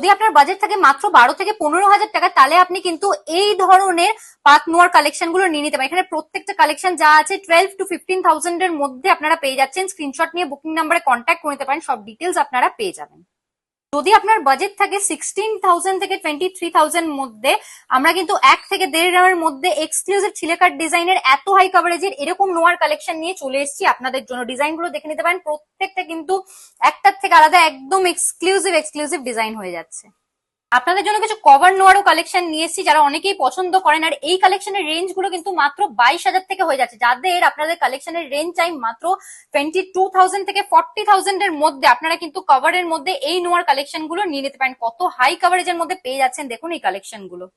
যদি আপনার বাজেট থাকে মাত্র 12 থেকে 15 হাজার টাকা, তাহলে আপনি কিন্তু এই ধরনের পাত নোয়ার কালেকশন গুলো নিয়ে নিতে পারেন। এখানে প্রত্যেকটা কালেকশন যা আছে 12 to 15,000 এর মধ্যে আপনারা পেয়ে যাচ্ছেন। স্ক্রিনশট নিয়ে বুকিং নাম্বারে কন্ট্যাক্ট করে নিতে পারেন, সব ডিটেলস আপনারা পেয়ে যাবেন। যদি আপনার বাজেট থাকে 16,000 থেকে 23,000 মধ্যে, আমরা কিন্তু 1 থেকে 1.5 মধ্যে এক্সক্লুসিভ ছিলেকাট ডিজাইনের এত হাই কভারেজের এরকম নোয়ার কালেকশন নিয়ে চলে এসেছি আপনাদের জন্য। ডিজাইন গুলো দেখে নিতে পারেন, প্রত্যেকটা কিন্তু একটার থেকে আলাদা একদম এক্সক্লুসিভ ডিজাইন হয়ে যাচ্ছে। আপনাদের জন্য কিছু কভার নোয়ারও কালেকশন নিয়ে এসেছি, যারা অনেকেই পছন্দ করেন। আর এই কালেকশনের রেঞ্জ গুলো কিন্তু মাত্র 22,000 থেকে হয়ে যাচ্ছে। যাদের আপনাদের কালেকশনের রেঞ্জ চাই মাত্র 22,000 থেকে 40,000 এর মধ্যে, আপনারা কিন্তু কভারের মধ্যে এই নোয়ার কালেকশন গুলো নিয়ে নিতে পারেন। কত হাই কভারেজের মধ্যে পেয়ে যাচ্ছেন দেখুন এই কালেকশন গুলো।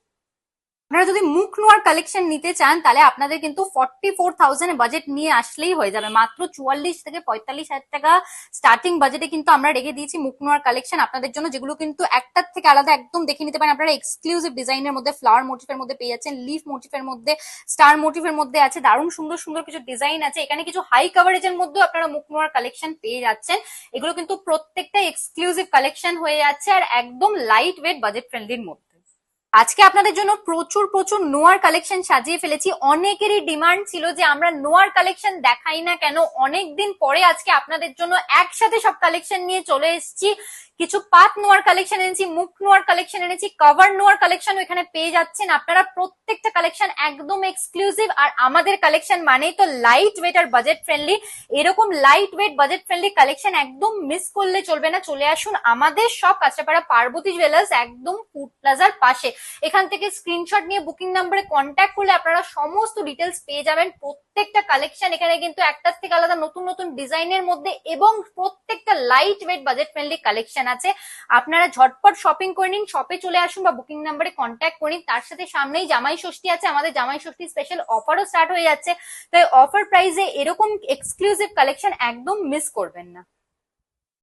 আপনারা যদি মুখ নোয়ার কালেকশন নিতে চান, তাহলে আপনাদের কিন্তু 44,000 বাজেট নিয়ে আসলেই হয়ে যাবে। মাত্র 44 থেকে 45,000 টাকা স্টার্টিং বাজেটে কিন্তু আমরা রেখে দিয়েছি মুখ নোয়ার কালেকশন আপনাদের জন্য, যেগুলো কিন্তু একটার থেকে আলাদা একদম দেখে নিতে পারেন। আপনারা এক্সক্লুসিভ ডিজাইনের মধ্যে ফ্লাওয়ার মোটিফের মধ্যে পেয়ে যাচ্ছেন, লিফ মোটিফের মধ্যে, স্টার মোটিফের মধ্যে আছে, দারুণ সুন্দর সুন্দর কিছু ডিজাইন আছে। এখানে কিছু হাই কভারেজের মধ্যেও আপনারা মুখ নোয়ার কালেকশন পেয়ে যাচ্ছেন। এগুলো কিন্তু প্রত্যেকটা এক্সক্লুসিভ কালেকশন হয়ে যাচ্ছে আর একদম লাইট ওয়েট বাজেট ফ্রেন্ডলির মধ্যে। আজকে আপনাদের জন্য প্রচুর প্রচুর নোয়ার কালেকশন সাজিয়ে ফেলেছি। অনেকেরই ডিমান্ড ছিল যে আমরা নোয়ার কালেকশন দেখাই না কেন, অনেকদিন পরে আজকে আপনাদের জন্য একসাথে সব কালেকশন নিয়ে চলে এসেছি। কিছু পাত নোয়ার কালেকশন এনেছি, মুখ নোয়ার কালেকশন এনেছি, কভার নোয়ার কালেকশন এখানে পেয়ে যাচ্ছেন আপনারা। প্রত্যেকটা কালেকশন একদম এক্সক্লুসিভ। আর আমাদের কালেকশন মানেই তো লাইট ওয়েট আর বাজেট ফ্রেন্ডলি। এরকম light weight budget friendly collection একদম মিস করলে চলবে না। চলে আসুন আমাদের সব কাঁচরাপাড়া পার্বতী জুয়েলার্স, একদম ফুড প্লাজার পাশে। এখান থেকে স্ক্রিনশট নিয়ে বুকিং নাম্বারে কন্ট্যাক্ট করলে আপনারা সমস্ত ডিটেলস পেয়ে যাবেন। প্রত্যেকটা কালেকশন এখানে কিন্তু একটার থেকে আলাদা নতুন নতুন ডিজাইনের মধ্যে এবং প্রত্যেকটা light weight budget friendly collection আছে। আপনারা ঝটপট শপিং করে নিন, শপে চলে আসুন বা বুকিং নাম্বারে কন্ট্যাক্ট করে নিন। তার সাথে সামনেই জামাই ষষ্ঠী আছে, আমাদের জামাই ষষ্ঠী স্পেশাল অফারও স্টার্ট হয়ে যাচ্ছে। তাই অফার প্রাইসে এরকম এক্সক্লুসিভ কালেকশন একদম মিস করবেন না।